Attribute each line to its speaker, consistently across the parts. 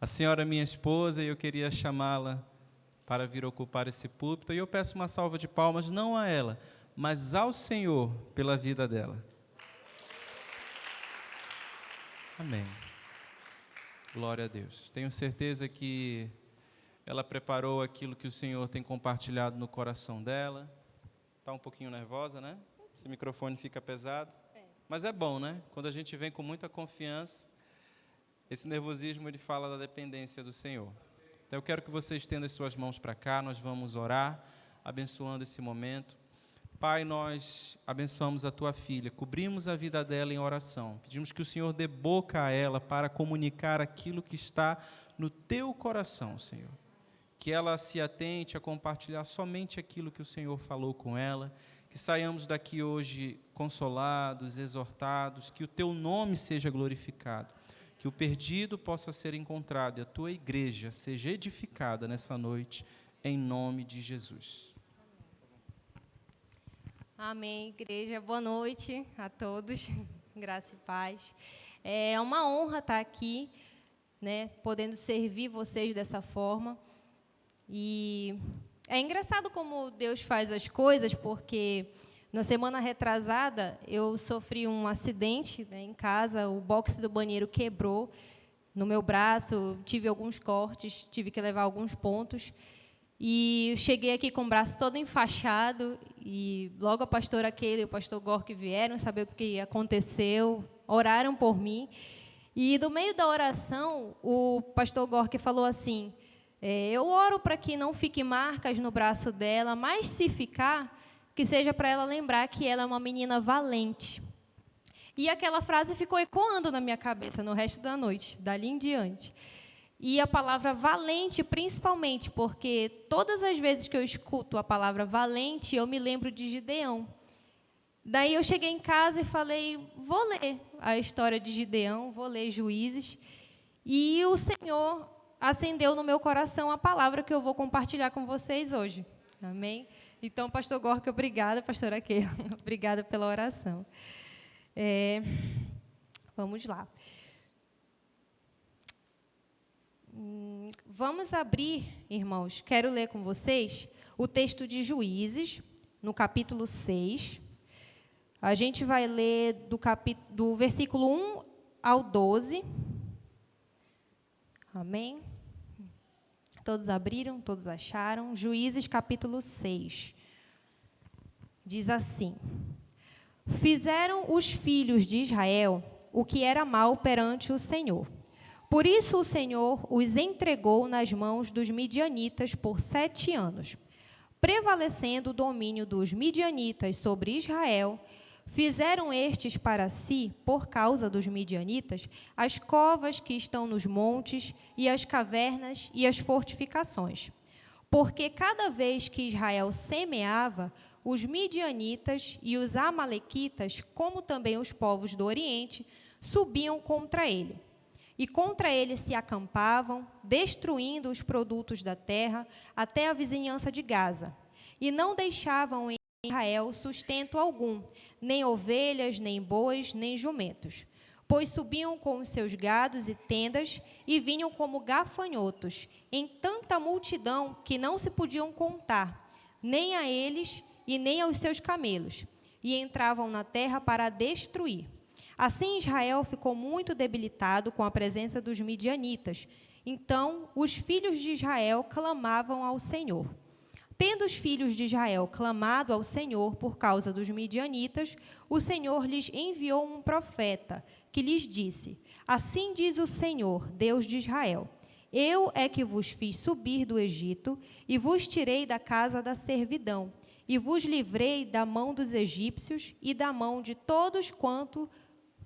Speaker 1: A senhora é minha esposa e eu queria chamá-la para vir ocupar esse púlpito. E eu peço uma salva de palmas, não a ela, mas ao Senhor pela vida dela. Amém. Glória a Deus. Tenho certeza que ela preparou aquilo que o Senhor tem compartilhado no coração dela. Está um pouquinho nervosa, né? Esse microfone fica pesado. Mas é bom, né? Quando a gente vem com muita confiança, esse nervosismo ele fala da dependência do Senhor. Então eu quero que você estenda as suas mãos para cá, nós vamos orar, abençoando esse momento. Pai, nós abençoamos a Tua filha, cobrimos a vida dela em oração. Pedimos que o Senhor dê boca a ela para comunicar aquilo que está no Teu coração, Senhor. Que ela se atente a compartilhar somente aquilo que o Senhor falou com ela. Que saiamos daqui hoje consolados, exortados, que o Teu nome seja glorificado. Que o perdido possa ser encontrado e a Tua igreja seja edificada nessa noite, em nome de Jesus.
Speaker 2: Amém, igreja. Boa noite a todos. Graça e paz. É uma honra estar aqui, né, podendo servir vocês dessa forma. E é engraçado como Deus faz as coisas, porque na semana retrasada eu sofri um acidente, né, em casa, o boxe do banheiro quebrou no meu braço, tive alguns cortes, tive que levar alguns pontos. E eu cheguei aqui com o braço todo enfaixado, e logo a pastora Keila e o pastor Gork vieram saber o que aconteceu, oraram por mim. E no meio da oração, o pastor Gork falou assim, eu oro para que não fique marcas no braço dela, mas se ficar, que seja para ela lembrar que ela é uma menina valente. E aquela frase ficou ecoando na minha cabeça no resto da noite, dali em diante. E a palavra valente, principalmente, porque todas as vezes que eu escuto a palavra valente, eu me lembro de Gideão. Daí eu cheguei em casa e falei, vou ler a história de Gideão, vou ler Juízes. E o Senhor acendeu no meu coração a palavra que eu vou compartilhar com vocês hoje. Amém? Então, pastor Gorka, obrigada, pastora Keila, obrigada pela oração. Vamos lá. Vamos abrir, irmãos, quero ler com vocês o texto de Juízes, no capítulo 6. A gente vai ler do versículo 1 ao 12. Amém? Todos abriram, todos acharam? Juízes, capítulo 6. Diz assim: Fizeram os filhos de Israel o que era mal perante o Senhor. Por isso o Senhor os entregou nas mãos dos midianitas por 7 anos. Prevalecendo o domínio dos midianitas sobre Israel, fizeram estes para si, por causa dos midianitas, as covas que estão nos montes, e as cavernas e as fortificações. Porque cada vez que Israel semeava, os midianitas e os amalequitas, como também os povos do Oriente, subiam contra ele. E contra ele se acampavam, destruindo os produtos da terra até a vizinhança de Gaza. E não deixavam em Israel sustento algum, nem ovelhas, nem bois, nem jumentos. Pois subiam com os seus gados e tendas e vinham como gafanhotos, em tanta multidão que não se podiam contar, nem a eles e nem aos seus camelos, e entravam na terra para a destruir. Assim Israel ficou muito debilitado com a presença dos midianitas. Então os filhos de Israel clamavam ao Senhor. Tendo os filhos de Israel clamado ao Senhor por causa dos midianitas, o Senhor lhes enviou um profeta, que lhes disse: Assim diz o Senhor, Deus de Israel: Eu é que vos fiz subir do Egito, e vos tirei da casa da servidão, e vos livrei da mão dos egípcios e da mão de todos quanto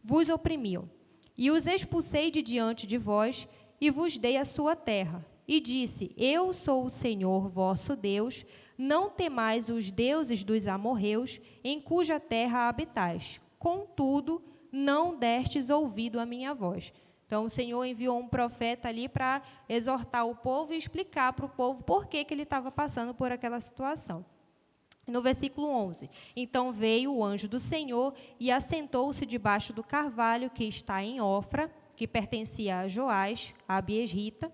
Speaker 2: vos oprimiam, e os expulsei de diante de vós, e vos dei a sua terra. E disse: Eu sou o Senhor vosso Deus, não temais os deuses dos amorreus, em cuja terra habitais. Contudo, não destes ouvido à minha voz. Então, o Senhor enviou um profeta ali para exortar o povo e explicar para o povo por que ele estava passando por aquela situação. No versículo 11, então veio o anjo do Senhor e assentou-se debaixo do carvalho que está em Ofra, que pertencia a Joás, a Abiesrita,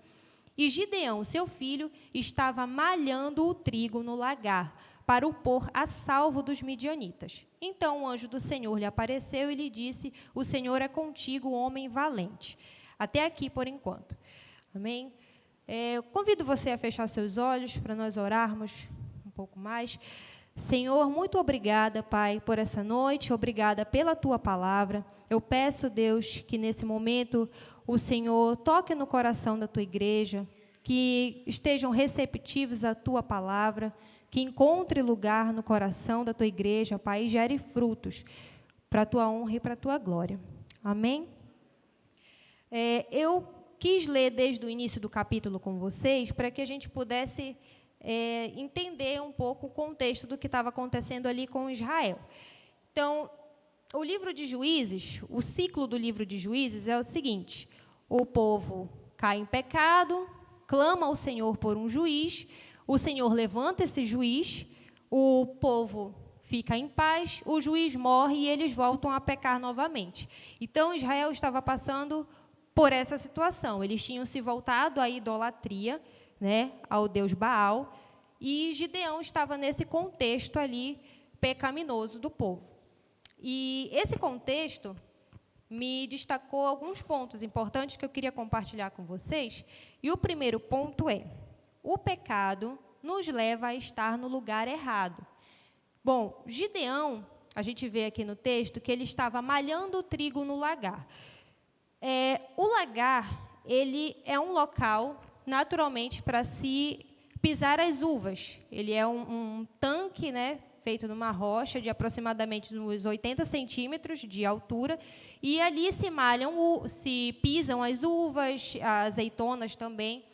Speaker 2: e Gideão, seu filho, estava malhando o trigo no lagar, para o pôr a salvo dos midianitas. Então o anjo do Senhor lhe apareceu e lhe disse: o Senhor é contigo, homem valente. Até aqui, por enquanto. Amém? Eu convido você a fechar seus olhos para nós orarmos um pouco mais. Senhor, muito obrigada, Pai, por essa noite, obrigada pela Tua palavra. Eu peço, Deus, que nesse momento o Senhor toque no coração da Tua igreja, que estejam receptivos à Tua palavra, que encontre lugar no coração da Tua igreja, Pai, e gere frutos para a Tua honra e para a Tua glória. Amém? Eu quis ler desde o início do capítulo com vocês, para que a gente pudesse entender um pouco o contexto do que estava acontecendo ali com Israel. Então, o livro de Juízes, o ciclo do livro de Juízes é o seguinte: o povo cai em pecado, clama ao Senhor por um juiz, o Senhor levanta esse juiz, o povo fica em paz, o juiz morre e eles voltam a pecar novamente. Então, Israel estava passando por essa situação. Eles tinham se voltado à idolatria, né, ao deus Baal, e Gideão estava nesse contexto ali pecaminoso do povo. E esse contexto me destacou alguns pontos importantes que eu queria compartilhar com vocês. E o primeiro ponto é: o pecado nos leva a estar no lugar errado. Bom, Gideão, a gente vê aqui no texto que ele estava malhando o trigo no lagar. O lagar, ele é um local, naturalmente, para se pisar as uvas. Ele é um tanque, né, feito numa rocha de aproximadamente uns 80 centímetros de altura, e ali se pisam as uvas, as azeitonas também.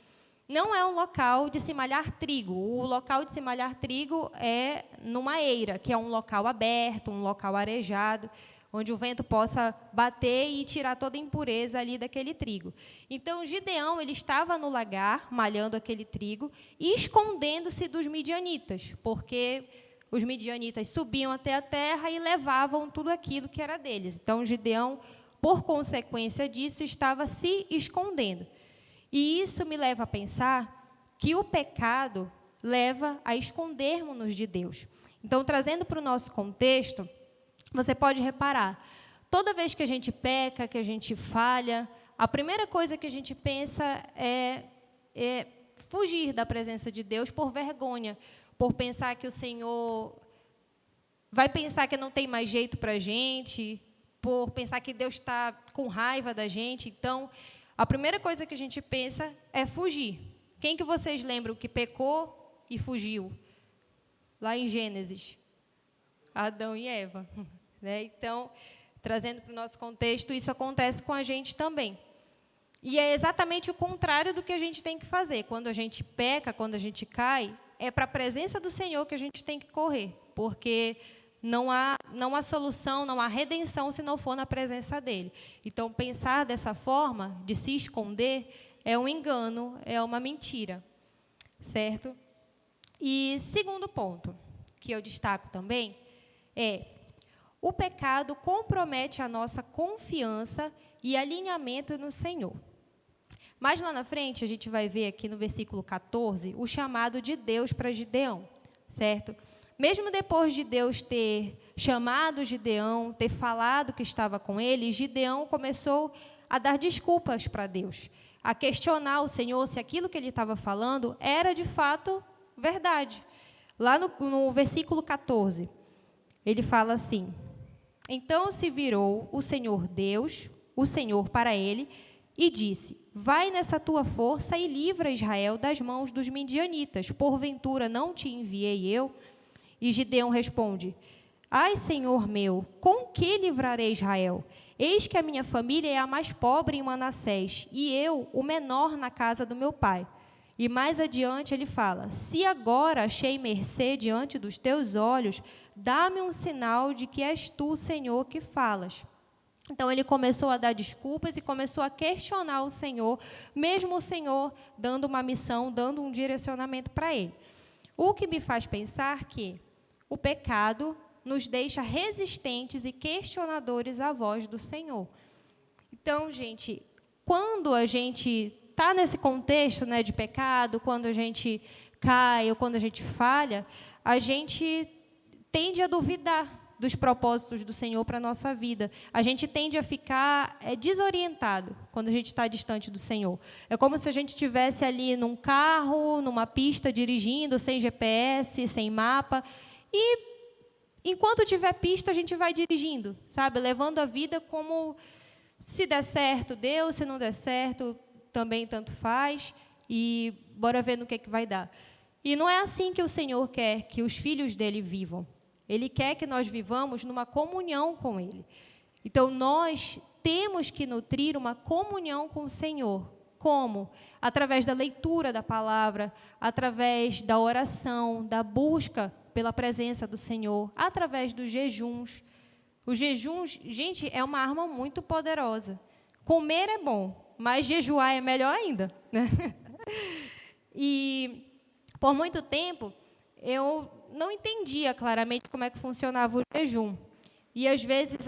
Speaker 2: Não é um local de se malhar trigo. O local de se malhar trigo é numa eira, que é um local aberto, um local arejado, onde o vento possa bater e tirar toda a impureza ali daquele trigo. Então, Gideão, ele estava no lagar, malhando aquele trigo, e escondendo-se dos midianitas, porque os midianitas subiam até a terra e levavam tudo aquilo que era deles. Então, Gideão, por consequência disso, estava se escondendo. E isso me leva a pensar que o pecado leva a escondermos-nos de Deus. Então, trazendo para o nosso contexto, você pode reparar, toda vez que a gente peca, que a gente falha, a primeira coisa que a gente pensa é fugir da presença de Deus por vergonha, por pensar que o Senhor vai pensar que não tem mais jeito para a gente, por pensar que Deus está com raiva da gente. Então, a primeira coisa que a gente pensa é fugir. Quem que vocês lembram que pecou e fugiu? Lá em Gênesis. Adão e Eva. Né? Então, trazendo para o nosso contexto, isso acontece com a gente também. E é exatamente o contrário do que a gente tem que fazer. Quando a gente peca, quando a gente cai, é para a presença do Senhor que a gente tem que correr. Porque não há solução, não há redenção se não for na presença dEle. Então, pensar dessa forma, de se esconder, é um engano, é uma mentira. Certo? E segundo ponto, que eu destaco também, o pecado compromete a nossa confiança e alinhamento no Senhor. Mais lá na frente, a gente vai ver aqui no versículo 14, o chamado de Deus para Gideão, certo? Mesmo depois de Deus ter chamado Gideão, ter falado que estava com ele, Gideão começou a dar desculpas para Deus, a questionar o Senhor se aquilo que ele estava falando era de fato verdade. Lá no versículo 14, ele fala assim: então se virou o Senhor Deus, o Senhor para ele, e disse: vai nessa tua força e livra Israel das mãos dos midianitas, porventura não te enviei eu? E Gideão responde: ai, Senhor meu, com que livrarei Israel? Eis que a minha família é a mais pobre em Manassés, e eu, o menor na casa do meu pai. E mais adiante ele fala: se agora achei mercê diante dos teus olhos, dá-me um sinal de que és tu, Senhor, que falas. Então, ele começou a dar desculpas e começou a questionar o Senhor, mesmo o Senhor dando uma missão, dando um direcionamento para ele. O que me faz pensar que o pecado nos deixa resistentes e questionadores à voz do Senhor. Então, gente, quando a gente está nesse contexto, né, de pecado, quando a gente cai ou quando a gente falha, a gente tende a duvidar dos propósitos do Senhor para a nossa vida. A gente tende a ficar desorientado quando a gente está distante do Senhor. É como se a gente estivesse ali num carro, numa pista, dirigindo, sem GPS, sem mapa, e enquanto tiver pista, a gente vai dirigindo, sabe? Levando a vida como se der certo, deu, se não der certo, também tanto faz, e bora ver no que vai dar. E não é assim que o Senhor quer que os filhos dele vivam. Ele quer que nós vivamos numa comunhão com Ele. Então, nós temos que nutrir uma comunhão com o Senhor. Como? Através da leitura da palavra, através da oração, da busca pela presença do Senhor, através dos jejuns. Os jejuns, gente, é uma arma muito poderosa. Comer é bom, mas jejuar é melhor ainda, né? E, por muito tempo, eu não entendia claramente como é que funcionava o jejum. E, às vezes,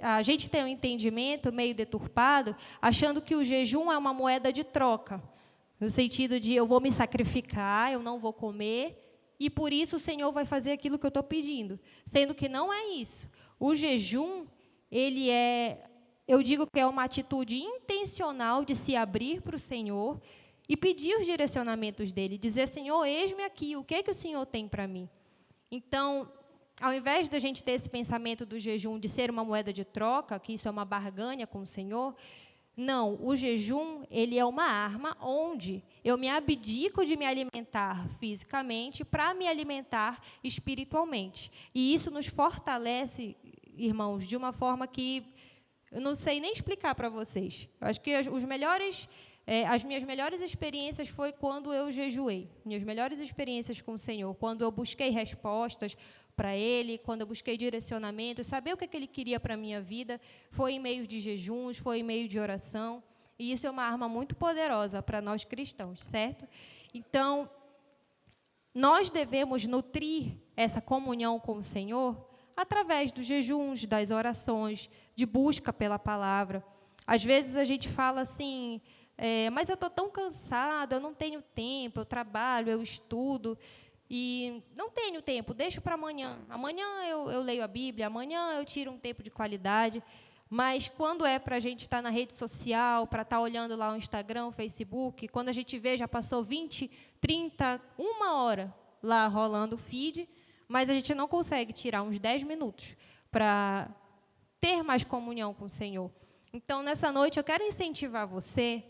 Speaker 2: a gente tem um entendimento meio deturpado, achando que o jejum é uma moeda de troca, no sentido de eu vou me sacrificar, eu não vou comer, e por isso o Senhor vai fazer aquilo que eu estou pedindo. Sendo que não é isso. O jejum, eu digo que é uma atitude intencional de se abrir para o Senhor e pedir os direcionamentos dele, dizer, Senhor, eis-me aqui, o que é que o Senhor tem para mim? Então, ao invés da gente ter esse pensamento do jejum de ser uma moeda de troca, que isso é uma barganha com o Senhor, não, o jejum, ele é uma arma onde eu me abdico de me alimentar fisicamente para me alimentar espiritualmente. E isso nos fortalece, irmãos, de uma forma que eu não sei nem explicar para vocês. Eu acho que as minhas melhores experiências foi quando eu jejuei. Minhas melhores experiências com o Senhor, quando eu busquei respostas para Ele, quando eu busquei direcionamento, saber o que Ele queria para a minha vida, foi em meio de jejuns, foi em meio de oração. E isso é uma arma muito poderosa para nós cristãos, certo? Então, nós devemos nutrir essa comunhão com o Senhor através dos jejuns, das orações, de busca pela palavra. Às vezes a gente fala assim, mas eu estou tão cansado, eu não tenho tempo, eu trabalho, eu estudo, e não tenho tempo, deixo para amanhã. Amanhã eu leio a Bíblia, amanhã eu tiro um tempo de qualidade. Mas quando é para a gente estar na rede social, para estar olhando lá o Instagram, o Facebook, quando a gente vê, já passou 20, 30, 1 hora lá rolando o feed, mas a gente não consegue tirar uns 10 minutos para ter mais comunhão com o Senhor. Então, nessa noite, eu quero incentivar você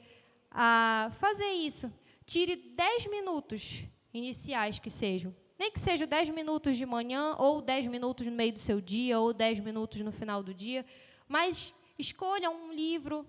Speaker 2: a fazer isso. Tire 10 minutos iniciais que sejam. Nem que sejam 10 minutos de manhã, ou 10 minutos no meio do seu dia, ou 10 minutos no final do dia. Mas escolha um livro,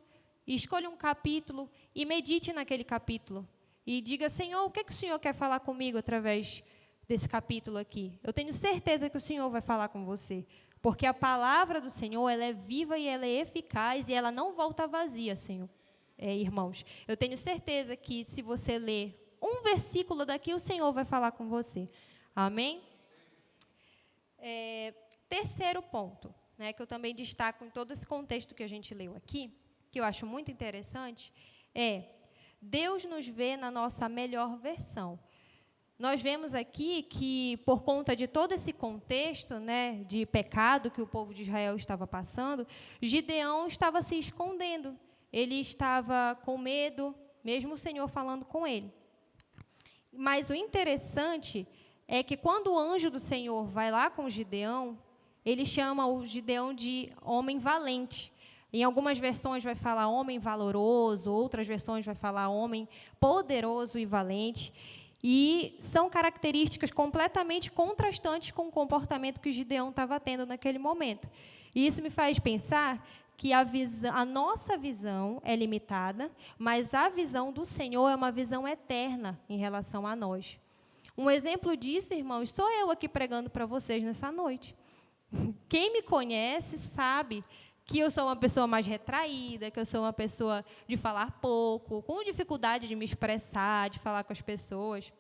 Speaker 2: escolha um capítulo e medite naquele capítulo. E diga, Senhor, o que o Senhor quer falar comigo através desse capítulo aqui? Eu tenho certeza que o Senhor vai falar com você. Porque a palavra do Senhor, ela é viva e ela é eficaz e ela não volta vazia, Senhor. Irmãos, eu tenho certeza que se você ler um versículo daqui, o Senhor vai falar com você. Amém? Terceiro ponto, né, que eu também destaco em todo esse contexto que a gente leu aqui, que eu acho muito interessante, Deus nos vê na nossa melhor versão. Nós vemos aqui que, por conta de todo esse contexto, né, de pecado que o povo de Israel estava passando, Gideão estava se escondendo. Ele estava com medo, mesmo o Senhor falando com ele. Mas o interessante é que, quando o anjo do Senhor vai lá com Gideão, ele chama o Gideão de homem valente. Em algumas versões vai falar homem valoroso, outras versões vai falar homem poderoso e valente. E são características completamente contrastantes com o comportamento que Gideão estava tendo naquele momento. E isso me faz pensar que a nossa visão é limitada, mas a visão do Senhor é uma visão eterna em relação a nós. Um exemplo disso, irmãos, sou eu aqui pregando para vocês nessa noite. Quem me conhece sabe que eu sou uma pessoa mais retraída, que eu sou uma pessoa de falar pouco, com dificuldade de me expressar, de falar com as pessoas.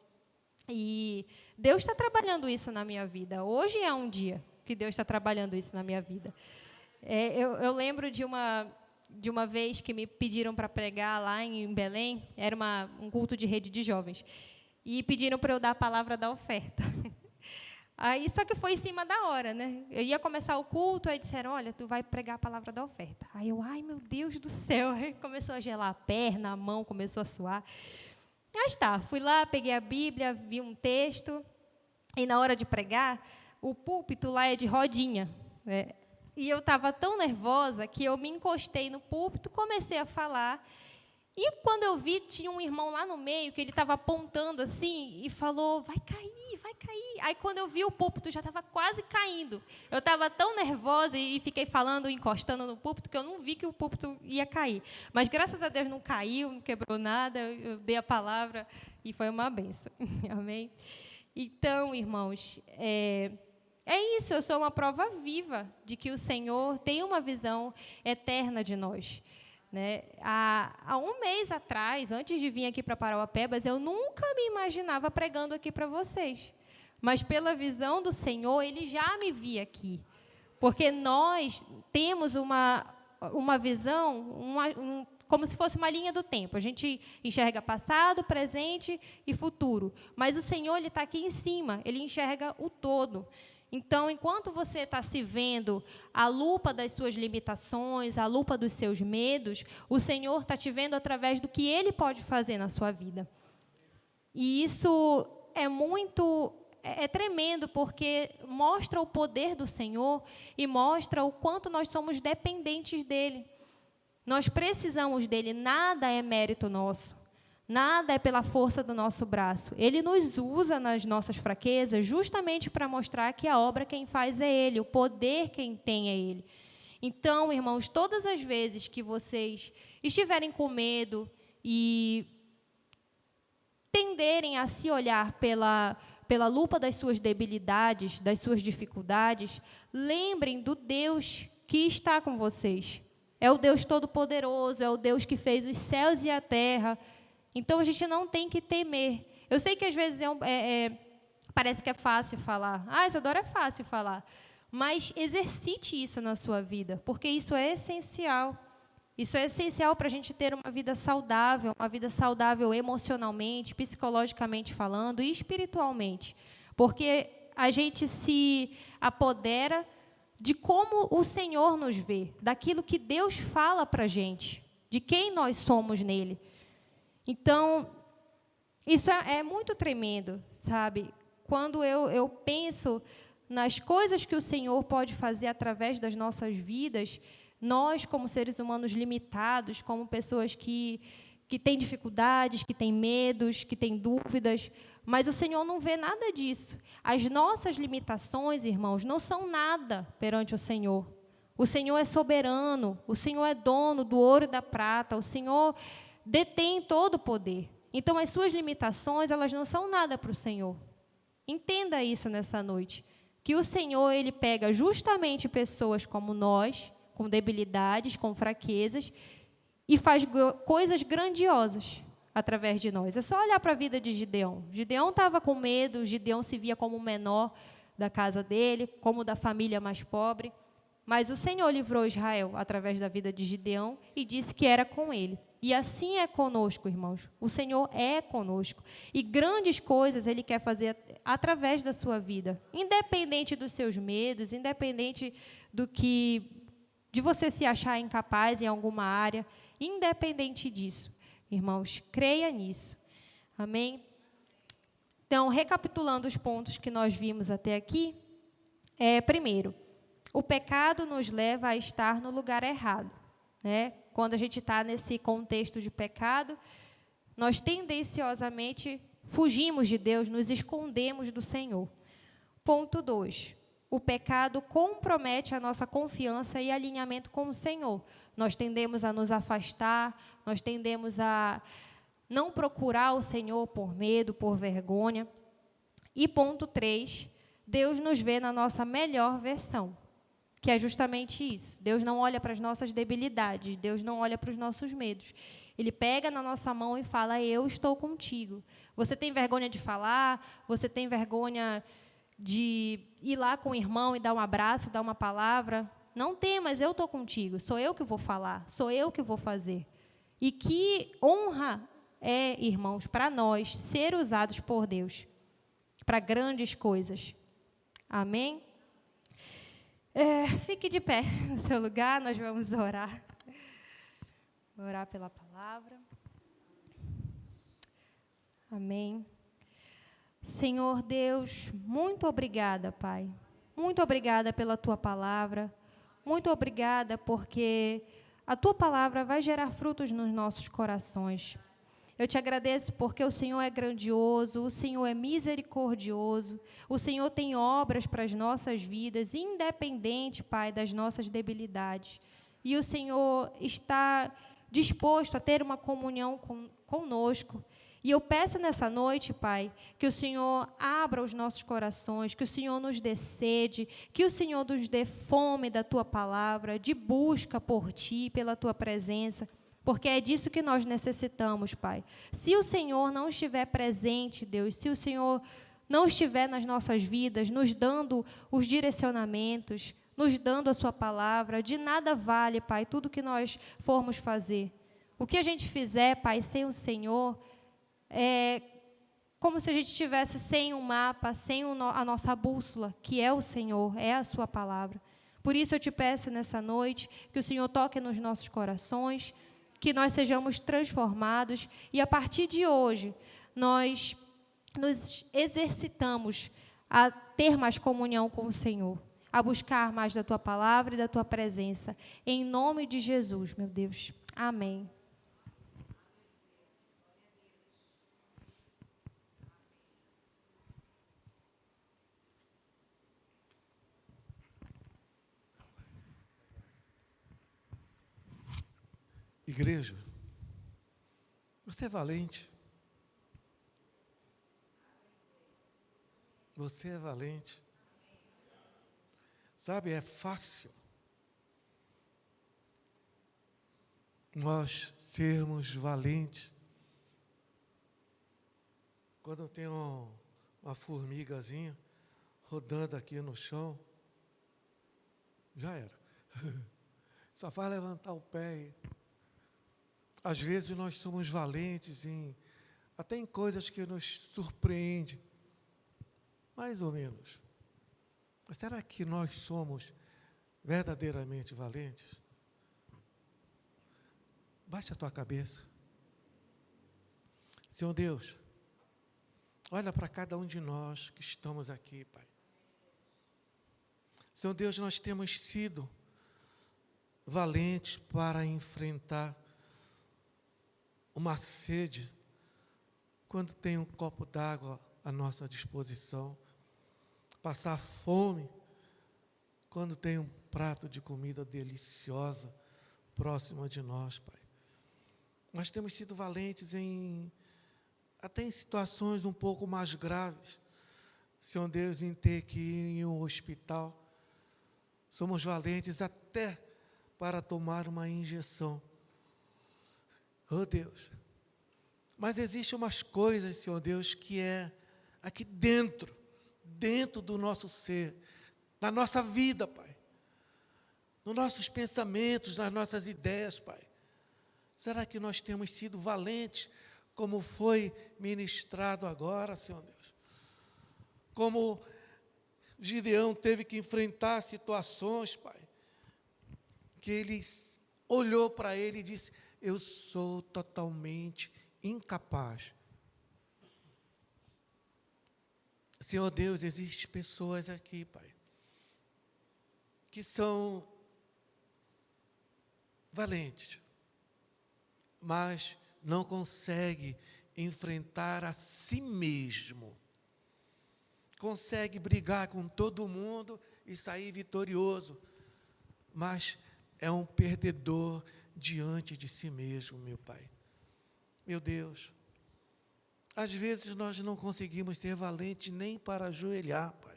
Speaker 2: E Deus está trabalhando isso na minha vida. Hoje é um dia que Deus está trabalhando isso na minha vida. Eu lembro de uma de uma vez que me pediram para pregar lá em Belém, era um culto de rede de jovens, e pediram para eu dar a palavra da oferta. Aí, só que foi em cima da hora, né? Eu ia começar o culto, aí disseram, olha, tu vai pregar a palavra da oferta. Aí eu, ai, meu Deus do céu, aí começou a gelar a perna, a mão começou a suar. Mas tá, fui lá, peguei a Bíblia, vi um texto, e na hora de pregar, o púlpito lá é de rodinha, né? E eu estava tão nervosa que eu me encostei no púlpito, comecei a falar, e quando eu vi, tinha um irmão lá no meio, que ele estava apontando assim, e falou, vai cair, vai cair. Aí, quando eu vi, o púlpito já estava quase caindo. Eu estava tão nervosa e fiquei falando, encostando no púlpito, que eu não vi que o púlpito ia cair. Mas, graças a Deus, não caiu, não quebrou nada, eu dei a palavra, e foi uma bênção. Amém? Então, irmãos, é isso, eu sou uma prova viva de que o Senhor tem uma visão eterna de nós. Né? Há um mês atrás, antes de vir aqui para Parauapebas, eu nunca me imaginava pregando aqui para vocês. Mas, pela visão do Senhor, Ele já me via aqui. Porque nós temos uma visão, como se fosse uma linha do tempo. A gente enxerga passado, presente e futuro. Mas o Senhor, Ele está aqui em cima, Ele enxerga o todo. Então, enquanto você está se vendo à lupa das suas limitações, à lupa dos seus medos, o Senhor está te vendo através do que Ele pode fazer na sua vida. E isso é tremendo, porque mostra o poder do Senhor e mostra o quanto nós somos dependentes dEle. Nós precisamos dEle, nada é mérito nosso. Nada é pela força do nosso braço. Ele nos usa nas nossas fraquezas justamente para mostrar que a obra quem faz é Ele, o poder quem tem é Ele. Então, irmãos, todas as vezes que vocês estiverem com medo e tenderem a se olhar pela lupa das suas debilidades, das suas dificuldades, lembrem do Deus que está com vocês. É o Deus Todo-Poderoso, é o Deus que fez os céus e a terra. Então, a gente não tem que temer. Eu sei que, às vezes, parece que é fácil falar. Ah, Isadora, é fácil falar. Mas exercite isso na sua vida, porque isso é essencial. Isso é essencial para a gente ter uma vida saudável emocionalmente, psicologicamente falando e espiritualmente. Porque a gente se apodera de como o Senhor nos vê, daquilo que Deus fala para a gente, de quem nós somos nele. Então, isso é muito tremendo, sabe? Quando eu penso nas coisas que o Senhor pode fazer através das nossas vidas, nós, como seres humanos limitados, como pessoas que têm dificuldades, que têm medos, que têm dúvidas, mas o Senhor não vê nada disso. As nossas limitações, irmãos, não são nada perante o Senhor. O Senhor é soberano, o Senhor é dono do ouro e da prata, o Senhor detém todo o poder. Então, as suas limitações, elas não são nada para o Senhor. Entenda isso nessa noite. Que o Senhor, Ele pega justamente pessoas como nós, com debilidades, com fraquezas, e faz coisas grandiosas através de nós. É só olhar para a vida de Gideão. Gideão estava com medo, Gideão se via como o menor da casa dele, como da família mais pobre. Mas o Senhor livrou Israel através da vida de Gideão e disse que era com ele. E assim é conosco, irmãos. O Senhor é conosco. E grandes coisas Ele quer fazer através da sua vida. Independente dos seus medos, independente de você se achar incapaz em alguma área, independente disso. Irmãos, creia nisso. Amém? Então, recapitulando os pontos que nós vimos até aqui, primeiro, o pecado nos leva a estar no lugar errado, né? Quando a gente está nesse contexto de pecado, nós tendenciosamente fugimos de Deus, nos escondemos do Senhor. Ponto 2. O pecado compromete a nossa confiança e alinhamento com o Senhor. Nós tendemos a nos afastar, nós tendemos a não procurar o Senhor por medo, por vergonha. E ponto 3, Deus nos vê na nossa melhor versão, que é justamente isso. Deus não olha para as nossas debilidades, Deus não olha para os nossos medos. Ele pega na nossa mão e fala, eu estou contigo. Você tem vergonha de falar? Você tem vergonha de ir lá com o irmão e dar um abraço, dar uma palavra? não temas, eu estou contigo, sou eu que vou falar, sou eu que vou fazer. E que honra é, irmãos, para nós ser usados por Deus para grandes coisas. Amém? Fique de pé no seu lugar, nós vamos orar. Orar pela palavra. Amém. Senhor Deus, muito obrigada, Pai. Muito obrigada pela Tua palavra. Muito obrigada porque a Tua palavra vai gerar frutos nos nossos corações. Eu te agradeço porque o Senhor é grandioso, o Senhor é misericordioso, o Senhor tem obras para as nossas vidas, independente, Pai, das nossas debilidades. E o Senhor está disposto a ter uma comunhão conosco. E eu peço nessa noite, Pai, que o Senhor abra os nossos corações, que o Senhor nos dê sede, que o Senhor nos dê fome da Tua palavra, de busca por Ti, pela Tua presença, porque é disso que nós necessitamos, Pai. Se o Senhor não estiver presente, Deus, se o Senhor não estiver nas nossas vidas, nos dando os direcionamentos, nos dando a Sua palavra, de nada vale, Pai, tudo que nós formos fazer. O que a gente fizer, Pai, sem o Senhor, é como se a gente estivesse sem um mapa, sem a nossa bússola, que é o Senhor, é a Sua palavra. Por isso eu te peço nessa noite que o Senhor toque nos nossos corações, que nós sejamos transformados e, a partir de hoje, nós nos exercitamos a ter mais comunhão com o Senhor, a buscar mais da Tua palavra e da Tua presença. Em nome de Jesus, meu Deus. Amém.
Speaker 3: Igreja, você é valente. Você é valente. Sabe, é fácil nós sermos valentes quando tem uma formigazinha rodando aqui no chão. Já era. Só faz levantar o pé. Às vezes nós somos valentes até em coisas que nos surpreendem, mais ou menos. Mas será que nós somos verdadeiramente valentes? Baixa a tua cabeça. Senhor Deus, olha para cada um de nós que estamos aqui, Pai. Senhor Deus, nós temos sido valentes para enfrentar uma sede, quando tem um copo d'água à nossa disposição, passar fome, quando tem um prato de comida deliciosa próxima de nós, Pai. Nós temos sido valentes até em situações um pouco mais graves, Senhor Deus, em ter que ir em um hospital. Somos valentes até para tomar uma injeção. Oh Deus, mas existem umas coisas, Senhor Deus, que é aqui dentro do nosso ser, na nossa vida, Pai, nos nossos pensamentos, nas nossas ideias, Pai. Será que nós temos sido valentes, como foi ministrado agora, Senhor Deus? Como Gideão teve que enfrentar situações, Pai, que ele olhou para ele e disse: eu sou totalmente incapaz. Senhor Deus, existem pessoas aqui, Pai, que são valentes, mas não conseguem enfrentar a si mesmo. Consegue brigar com todo mundo e sair vitorioso, mas é um perdedor diante de si mesmo, meu Pai. Meu Deus, às vezes nós não conseguimos ser valentes nem para ajoelhar, Pai.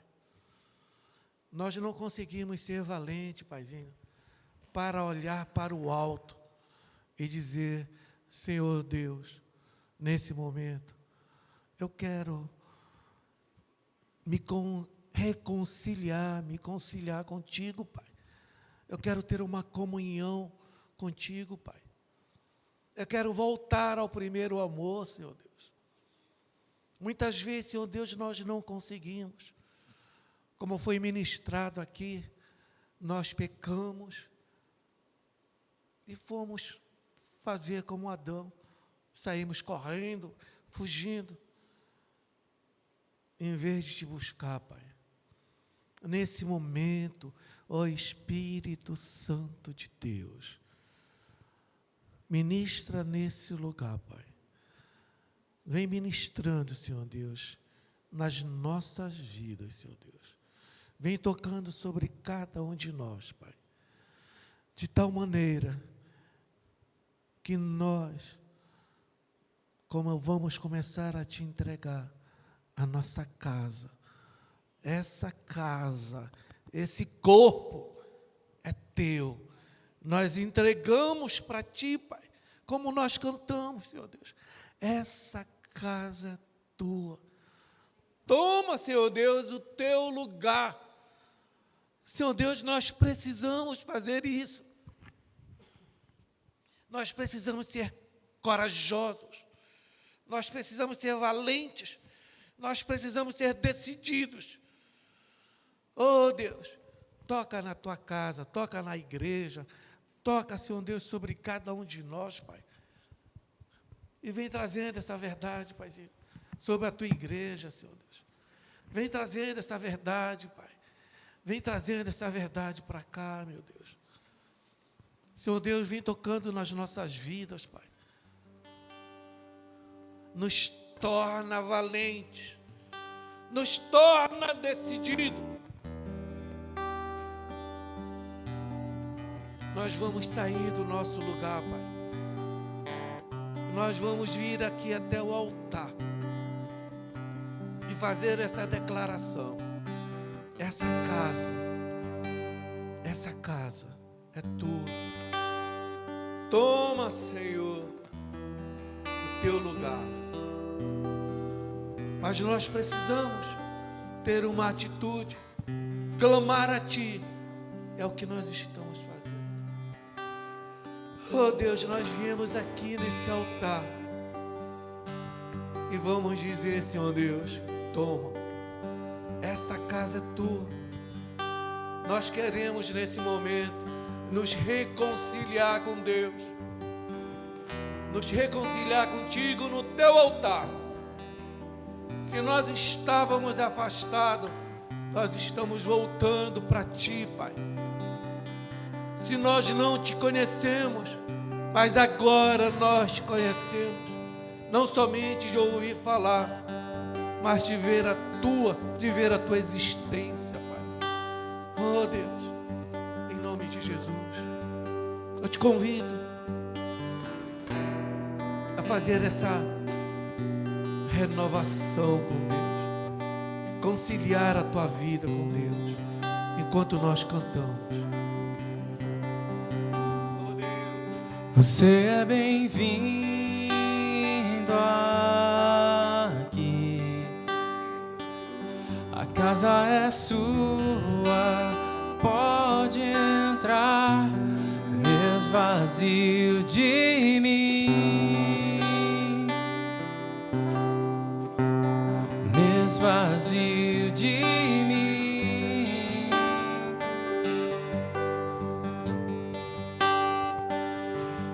Speaker 3: Nós não conseguimos ser valentes, Paizinho, para olhar para o alto e dizer: Senhor Deus, nesse momento, eu quero me conciliar contigo, Pai. Eu quero ter uma comunhão contigo, Pai. Eu quero voltar ao primeiro amor, Senhor Deus. Muitas vezes, Senhor Deus, nós não conseguimos. Como foi ministrado aqui, nós pecamos e fomos fazer como Adão. Saímos correndo, fugindo, em vez de te buscar, Pai. Nesse momento, ó Espírito Santo de Deus, ministra nesse lugar, Pai. Vem ministrando, Senhor Deus, nas nossas vidas, Senhor Deus. Vem tocando sobre cada um de nós, Pai. De tal maneira que nós, como vamos começar a te entregar a nossa casa, essa casa, esse corpo é teu. Nós entregamos para ti, Pai, como nós cantamos, Senhor Deus. Essa casa é tua. Toma, Senhor Deus, o teu lugar. Senhor Deus, nós precisamos fazer isso. Nós precisamos ser corajosos. Nós precisamos ser valentes. Nós precisamos ser decididos. Oh, Deus, toca na tua casa, toca na igreja, toca, Senhor Deus, sobre cada um de nós, Pai. E vem trazendo essa verdade, Paizinho, sobre a tua igreja, Senhor Deus. Vem trazendo essa verdade, Pai. Vem trazendo essa verdade para cá, meu Deus. Senhor Deus, vem tocando nas nossas vidas, Pai. Nos torna valentes. Nos torna decididos. Nós vamos sair do nosso lugar, Pai. Nós vamos vir aqui até o altar e fazer essa declaração. Essa casa é tua. Toma, Senhor, o teu lugar. Mas nós precisamos ter uma atitude, clamar a ti. É o que nós estamos fazendo. Oh Deus, nós viemos aqui nesse altar e vamos dizer, Senhor Deus, toma, essa casa é tua. Nós queremos nesse momento nos reconciliar com Deus, nos reconciliar contigo no teu altar. Se nós estávamos afastados, nós estamos voltando para ti, Pai. Se nós não te conhecemos, mas agora nós te conhecemos, não somente de ouvir falar, mas de ver a tua existência, Pai. Oh Deus, em nome de Jesus, eu te convido a fazer essa renovação com Deus, conciliar a tua vida com Deus, enquanto nós cantamos.
Speaker 1: Você é bem-vindo aqui. A casa é sua, pode entrar. Me esvazio de mim, me esvazio de mim.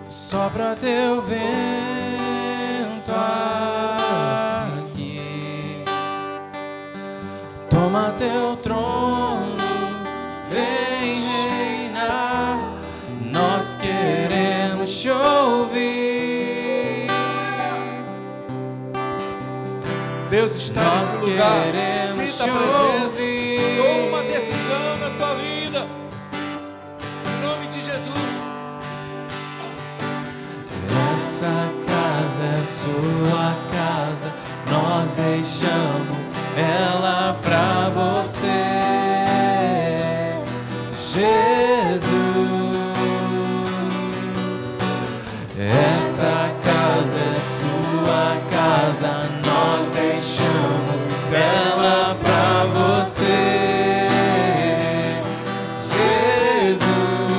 Speaker 1: Sopra teu vento aqui, toma teu trono, vem reinar. Nós queremos te ouvir.
Speaker 3: Deus está nesse lugar. Sinta a presença. Toma uma decisão na tua vida. Em nome de Jesus.
Speaker 1: Essa casa é sua casa, nós deixamos ela pra você, Jesus. Essa casa é sua casa, nós deixamos ela pra você, Jesus.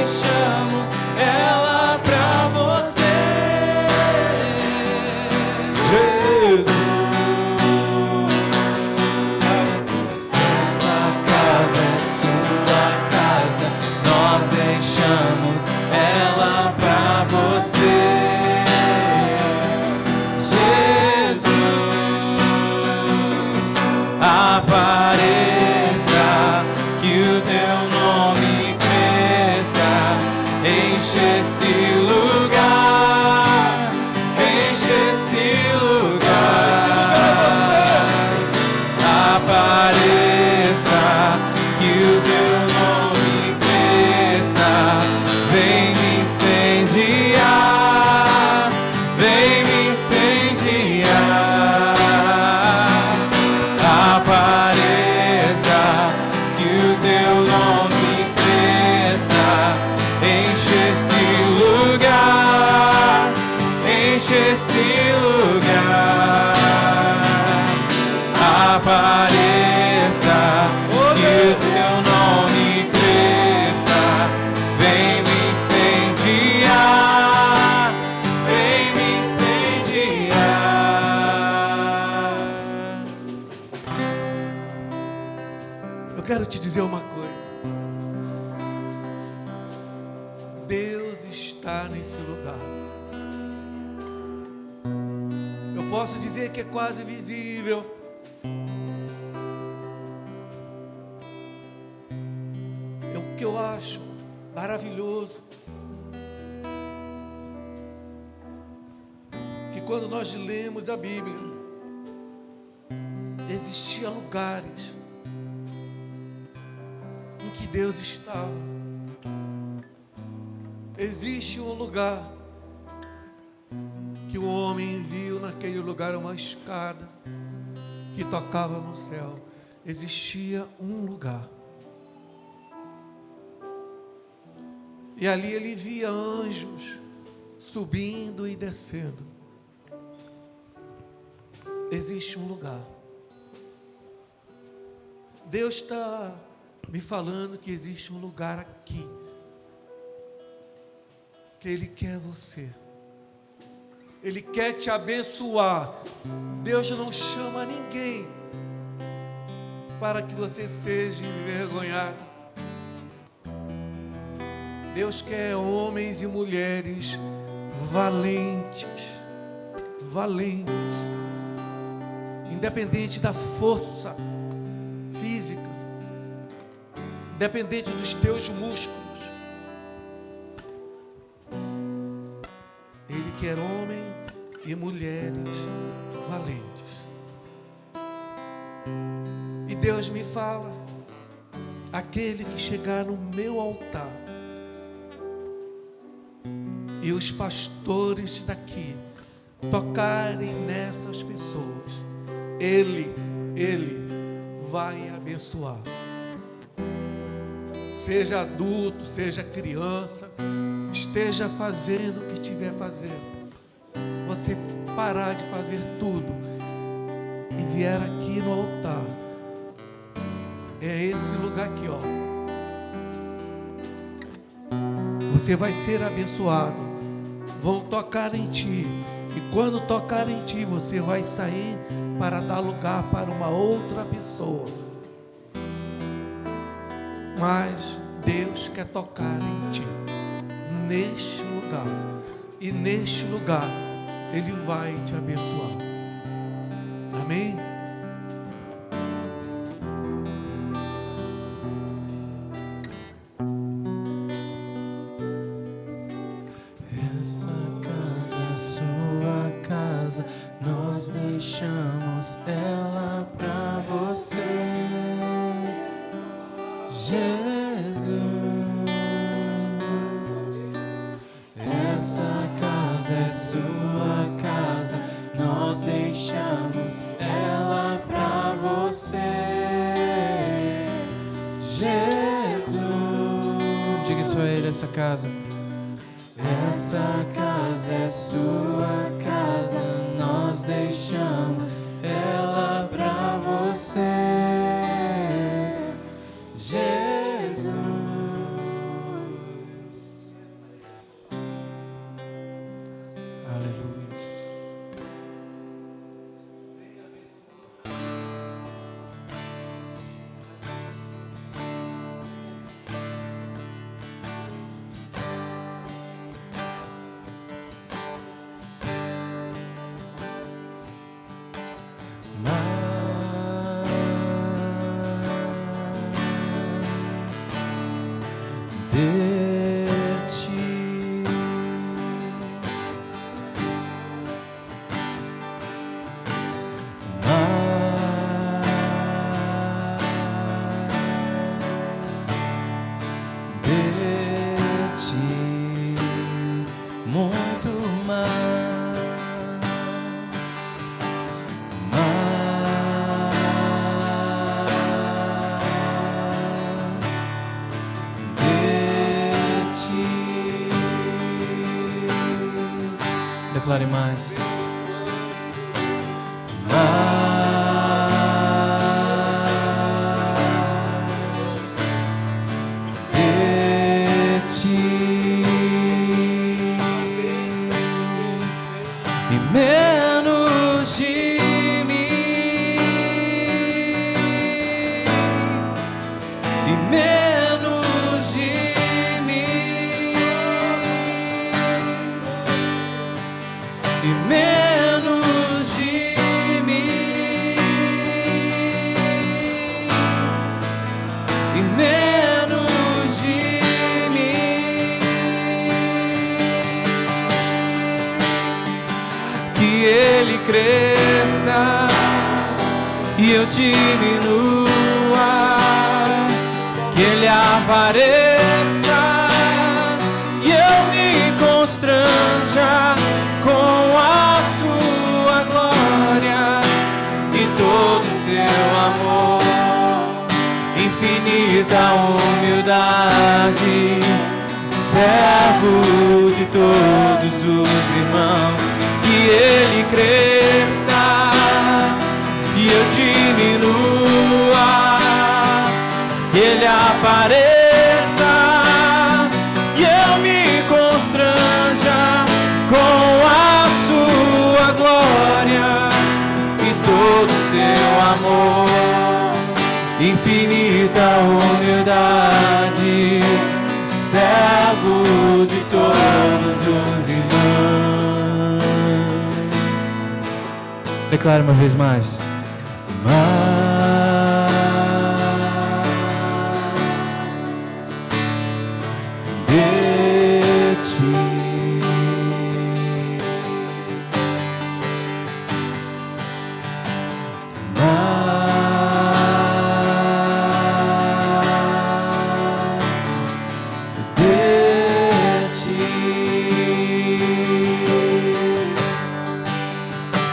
Speaker 1: deixamos ela pra você. Jesus, essa casa é sua casa, nós deixamos ela pra você. Jesus, apareça, que o teu nome cresça, enche esse lugar, enche esse lugar. Apareça, que o teu nome cresça, vem me incendiar, vem me incendiar. Apareça, que o teu nome cresça, enche esse lugar, enche esse lugar. Apareça, que o teu nome cresça, vem me incendiar, vem me incendiar.
Speaker 3: Eu quero te dizer uma coisa. Deus está nesse lugar. Eu posso dizer que é quase visível. É o que eu acho maravilhoso. Que quando nós lemos a Bíblia, existiam lugares em que Deus estava. Existe um lugar que o homem viu naquele lugar uma escada que tocava no céu. Existia um lugar. E ali ele via anjos subindo e descendo. Existe um lugar. Deus está me falando que existe um lugar aqui, que Ele quer você. Ele quer te abençoar. Deus não chama ninguém para que você seja envergonhado. Deus quer homens e mulheres valentes, valentes, independente da força física, independente dos teus músculos. Ele quer homens e mulheres valentes. E Deus me fala: aquele que chegar no meu altar, e os pastores daqui tocarem nessas pessoas, Ele vai abençoar. Seja adulto, seja criança, esteja fazendo o que estiver fazendo. Você parar de fazer tudo e vier aqui no altar. É esse lugar aqui, ó. Você vai ser abençoado. Vão tocar em ti. E quando tocar em ti, você vai sair para dar lugar para uma outra pessoa. Mas Deus quer tocar em ti, neste lugar. E neste lugar, Ele vai te abençoar. Amém?
Speaker 1: Essa casa é sua casa, nós deixamos ela pra você. Jesus, essa casa é sua casa, nós deixamos ela pra você. Jesus, diga isso a Ele, essa casa. Essa casa é sua casa, nós deixamos ela pra você. Jesus, declare mais.
Speaker 4: Menos de mim e menos de mim e menos de mim e menos de mim, que Ele cresça e eu diminua, que Ele apareça e eu me constranja com a sua glória e todo seu amor, infinita humildade, servo de todos os irmãos, que Ele cresça e eu diminua, que Ele apareça e eu me constranja com a sua glória e todo seu amor, infinita humildade, servo de todos os irmãos. Declare uma vez mais. De ti.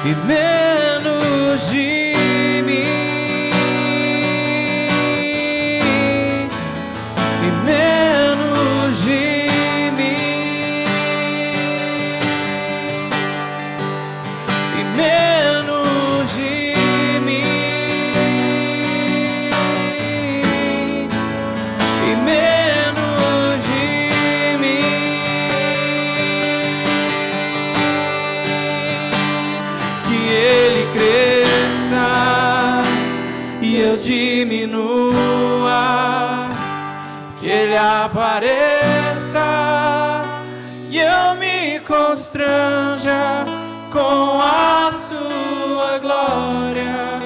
Speaker 4: E menos de mim e menos de mim e menos de mim e menos de mim, que Ele cresça e eu diminua, que Ele apareça e eu me constranja com a sua glória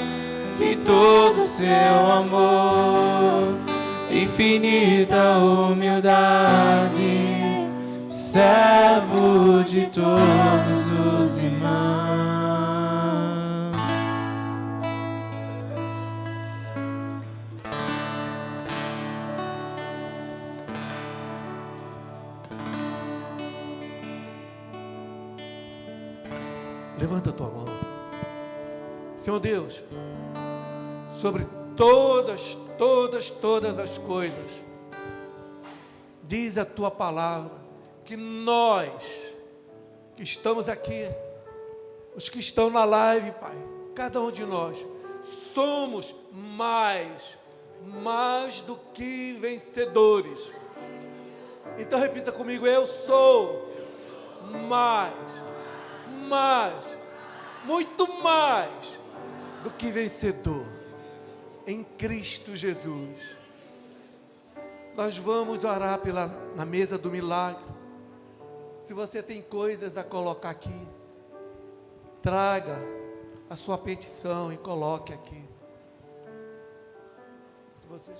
Speaker 4: de todo seu amor, infinita humildade, servo de todos os irmãos.
Speaker 3: Levanta a tua mão. Senhor Deus, sobre todas as coisas, diz a tua palavra que nós que estamos aqui, os que estão na live, Pai, cada um de nós, somos mais do que vencedores. Então repita comigo: eu sou muito mais do que vencedor em Cristo Jesus. Nós vamos orar na mesa do milagre. Se você tem coisas a colocar aqui, traga a sua petição e coloque aqui. Se vocês